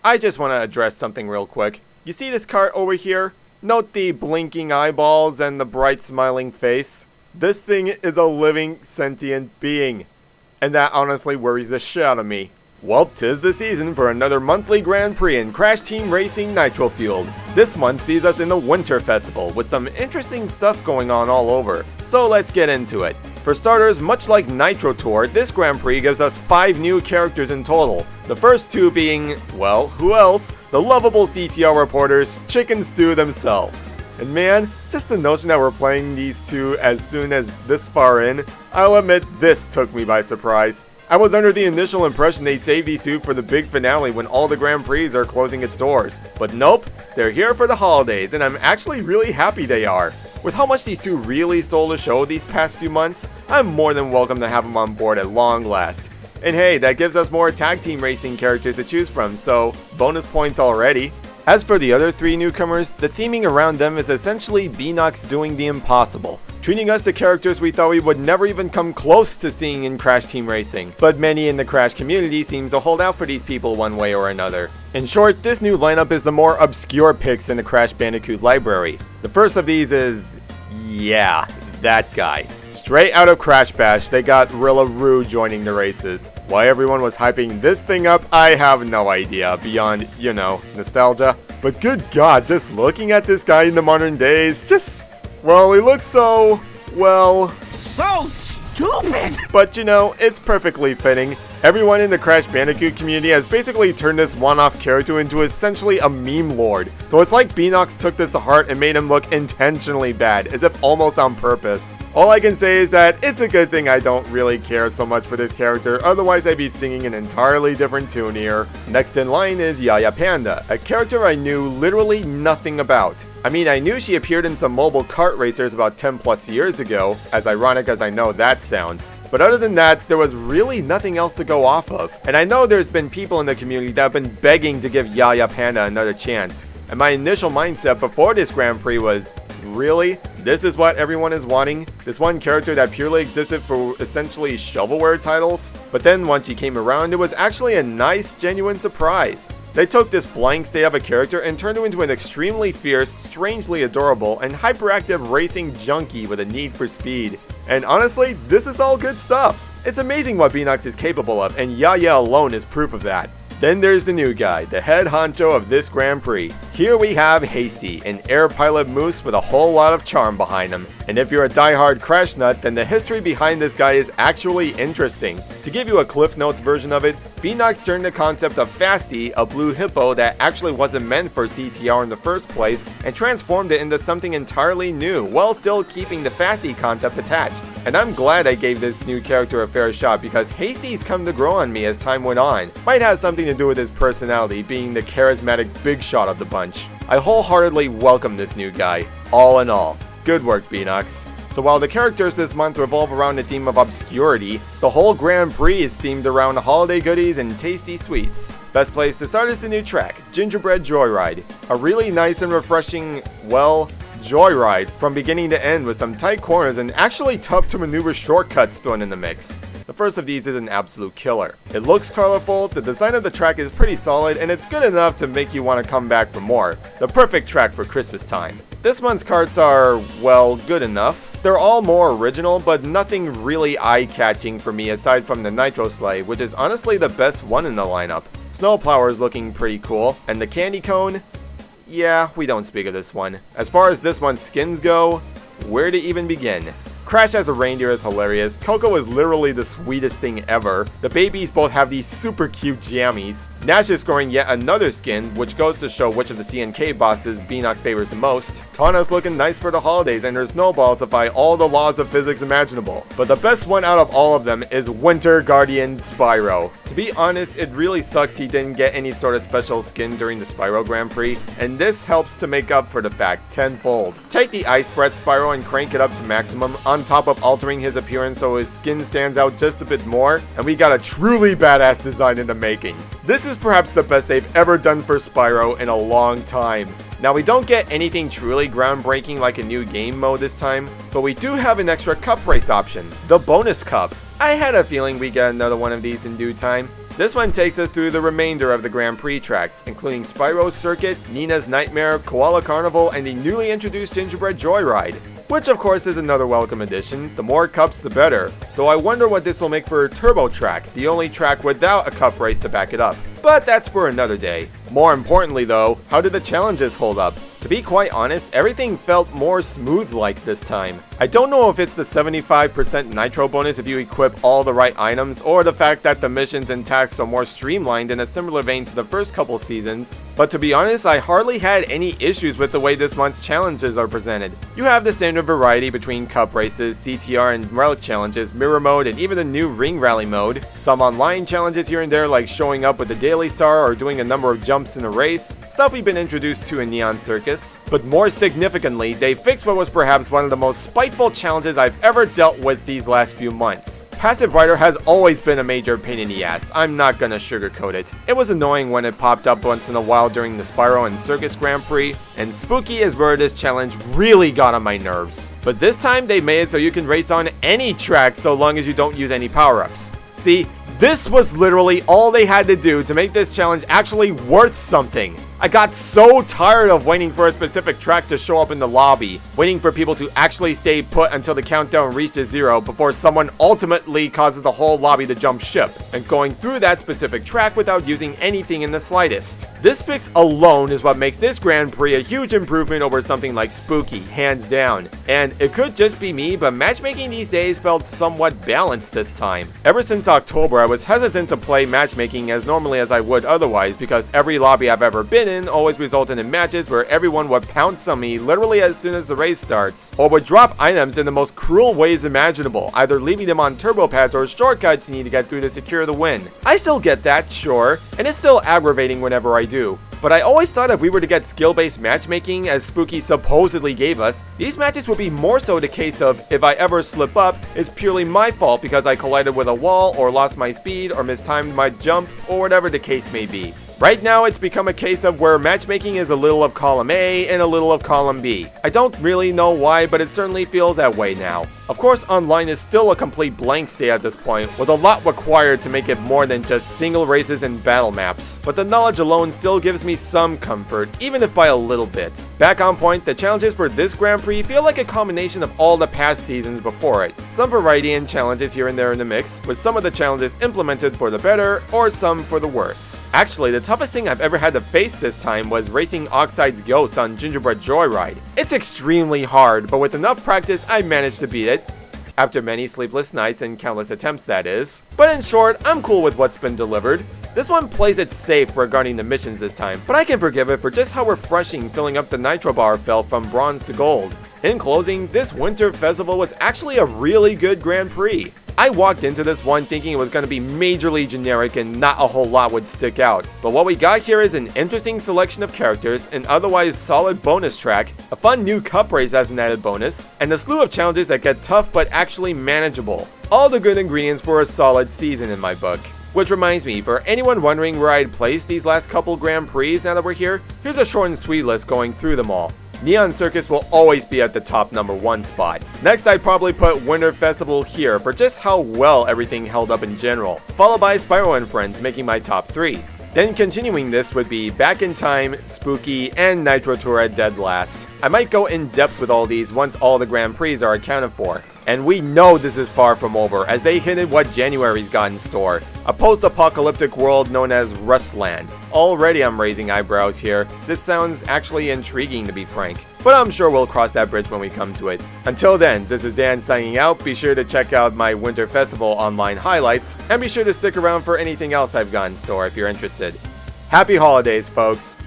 I just want to address something real quick. You see this cart over here? Note the blinking eyeballs and the bright smiling face. This thing is a living sentient being. And that honestly worries the shit out of me. Well, 'tis the season for another monthly Grand Prix in Crash Team Racing Nitro-Fueled. This month sees us in the Winter Festival with some interesting stuff going on all over. So let's get into it. For starters, much like Nitro Tour, this Grand Prix gives us 5 new characters in total. The first 2 being, well, who else? The lovable CTR reporters, Chicken Stew themselves. And man, just the notion that we're playing these 2 as soon as this far in, I'll admit this took me by surprise. I was under the initial impression they'd save these 2 for the big finale when all the Grand Prix are closing its doors. But nope, they're here for the holidays, and I'm actually really happy they are. With how much these 2 really stole the show these past few months, I'm more than welcome to have them on board at long last. And hey, that gives us more tag team racing characters to choose from, so bonus points already. As for the other 3 newcomers, the theming around them is essentially Beanox doing the impossible, treating us to characters we thought we would never even come close to seeing in Crash Team Racing, but many in the Crash community seems to hold out for these people one way or another. In short, this new lineup is the more obscure picks in the Crash Bandicoot library. The first of these is, yeah, that guy. Straight out of Crash Bash, they got Rilla Roo joining the races. Why everyone was hyping this thing up, I have no idea, beyond, you know, nostalgia. But good god, just looking at this guy in the modern days, well, he looks so, well, so stupid! But you know, it's perfectly fitting. Everyone in the Crash Bandicoot community has basically turned this one-off character into essentially a meme lord. So it's like Beanox took this to heart and made him look intentionally bad, as if almost on purpose. All I can say is that it's a good thing I don't really care so much for this character, otherwise I'd be singing an entirely different tune here. Next in line is Yaya Panda, a character I knew literally nothing about. I mean, I knew she appeared in some mobile kart racers about 10 plus years ago, as ironic as I know that sounds. But other than that, there was really nothing else to go off of. And I know there's been people in the community that have been begging to give Yaya Panda another chance. And my initial mindset before this Grand Prix was, really? This is what everyone is wanting? This one character that purely existed for essentially shovelware titles? But then once she came around, it was actually a nice, genuine surprise. They took this blank state of a character and turned him into an extremely fierce, strangely adorable, and hyperactive racing junkie with a need for speed. And honestly, this is all good stuff. It's amazing what Beanox is capable of, and Yaya alone is proof of that. Then there's the new guy, the head honcho of this Grand Prix. Here we have Hasty, an air pilot moose with a whole lot of charm behind him. And if you're a diehard Crash nut, then the history behind this guy is actually interesting. To give you a Cliff Notes version of it, Beanox turned the concept of Fasty, a blue hippo that actually wasn't meant for CTR in the first place, and transformed it into something entirely new, while still keeping the Fasty concept attached. And I'm glad I gave this new character a fair shot, because Hasty's come to grow on me as time went on. Might have something to do with his personality, being the charismatic big shot of the bunch. I wholeheartedly welcome this new guy, all in all. Good work, Beanox. So while the characters this month revolve around the theme of obscurity, the whole Grand Prix is themed around holiday goodies and tasty sweets. Best place to start is the new track, Gingerbread Joyride. A really nice and refreshing, well, joyride from beginning to end with some tight corners and actually tough to maneuver shortcuts thrown in the mix. The first of these is an absolute killer. It looks colorful, the design of the track is pretty solid, and it's good enough to make you want to come back for more. The perfect track for Christmas time. This month's karts are, well, good enough. They're all more original, but nothing really eye-catching for me aside from the Nitro Sleigh, which is honestly the best one in the lineup. Snowplower is looking pretty cool, and the Candy Cone? Yeah, we don't speak of this one. As far as this one's skins go, where to even begin? Crash as a reindeer is hilarious. Coco is literally the sweetest thing ever. The babies both have these super cute jammies. Nash is scoring yet another skin, which goes to show which of the CNK bosses Beanox favors the most. Tana's looking nice for the holidays, and her snowballs defy all the laws of physics imaginable. But the best one out of all of them is Winter Guardian Spyro. To be honest, it really sucks he didn't get any sort of special skin during the Spyro Grand Prix, and this helps to make up for the fact tenfold. Take the Ice Breath Spyro and crank it up to maximum, on top of altering his appearance so his skin stands out just a bit more, and we got a truly badass design in the making. This is perhaps the best they've ever done for Spyro in a long time. Now, we don't get anything truly groundbreaking like a new game mode this time, but we do have an extra cup race option, the Bonus Cup. I had a feeling we'd get another one of these in due time. This one takes us through the remainder of the Grand Prix tracks, including Spyro's Circuit, Nina's Nightmare, Koala Carnival, and the newly introduced Gingerbread Joyride. Which of course is another welcome addition. The more cups the better, though I wonder what this will make for Turbo Track, the only track without a cup race to back it up. But that's for another day. More importantly though, how did the challenges hold up? To be quite honest, everything felt more smooth-like this time. I don't know if it's the 75% nitro bonus if you equip all the right items, or the fact that the missions and tasks are more streamlined in a similar vein to the first couple seasons, but to be honest, I hardly had any issues with the way this month's challenges are presented. You have the standard variety between cup races, CTR and relic challenges, mirror mode, and even the new ring rally mode. Some online challenges here and there like showing up with the daily star or doing a number of jumps in a race, stuff we've been introduced to in Neon Circus. But more significantly, they fixed what was perhaps one of the most spiteful challenges I've ever dealt with these last few months. Passive Rider has always been a major pain in the ass, I'm not gonna sugarcoat it. It was annoying when it popped up once in a while during the Spyro and Circus Grand Prix, and spooky is where this challenge really got on my nerves. But this time they made it so you can race on any track so long as you don't use any power-ups. See, this was literally all they had to do to make this challenge actually worth something. I got so tired of waiting for a specific track to show up in the lobby, waiting for people to actually stay put until the countdown reaches 0 before someone ultimately causes the whole lobby to jump ship, and going through that specific track without using anything in the slightest. This fix alone is what makes this Grand Prix a huge improvement over something like Spooky, hands down. And it could just be me, but matchmaking these days felt somewhat balanced this time. Ever since October, I was hesitant to play matchmaking as normally as I would otherwise, because every lobby I've ever been in always resulted in matches where everyone would pounce on me literally as soon as the race starts, or would drop items in the most cruel ways imaginable, either leaving them on turbo pads or shortcuts you need to get through to secure the win. I still get that, sure, and it's still aggravating whenever I do. But I always thought if we were to get skill-based matchmaking as Spooky supposedly gave us, these matches would be more so the case of if I ever slip up, it's purely my fault because I collided with a wall or lost my speed or mistimed my jump or whatever the case may be. Right now, it's become a case of where matchmaking is a little of column A and a little of column B. I don't really know why, but it certainly feels that way now. Of course, online is still a complete blank state at this point, with a lot required to make it more than just single races and battle maps. But the knowledge alone still gives me some comfort, even if by a little bit. Back on point, the challenges for this Grand Prix feel like a combination of all the past seasons before it. Some variety and challenges here and there in the mix, with some of the challenges implemented for the better, or some for the worse. Actually, the toughest thing I've ever had to face this time was racing Oxide's Ghost on Gingerbread Joyride. It's extremely hard, but with enough practice, I managed to beat it. After many sleepless nights and countless attempts, that is. But in short, I'm cool with what's been delivered. This one plays it safe regarding the missions this time, but I can forgive it for just how refreshing filling up the Nitro Bar felt from bronze to gold. In closing, this winter festival was actually a really good Grand Prix. I walked into this one thinking it was going to be majorly generic and not a whole lot would stick out. But what we got here is an interesting selection of characters, an otherwise solid bonus track, a fun new cup race as an added bonus, and a slew of challenges that get tough but actually manageable. All the good ingredients for a solid season in my book. Which reminds me, for anyone wondering where I'd place these last couple Grand Prix now that we're here, here's a short and sweet list going through them all. Neon Circus will always be at the top #1 spot. Next, I'd probably put Winter Festival here for just how well everything held up in general, followed by Spyro and Friends making my top 3. Then continuing this would be Back in Time, Spooky, and Nitro Tour at dead last. I might go in depth with all these once all the Grand Prix are accounted for. And we know this is far from over, as they hinted what January's got in store. A post-apocalyptic world known as Rustland. Already I'm raising eyebrows here. This sounds actually intriguing to be frank. But I'm sure we'll cross that bridge when we come to it. Until then, this is Dan signing out. Be sure to check out my Winter Festival online highlights, and be sure to stick around for anything else I've got in store if you're interested. Happy holidays, folks!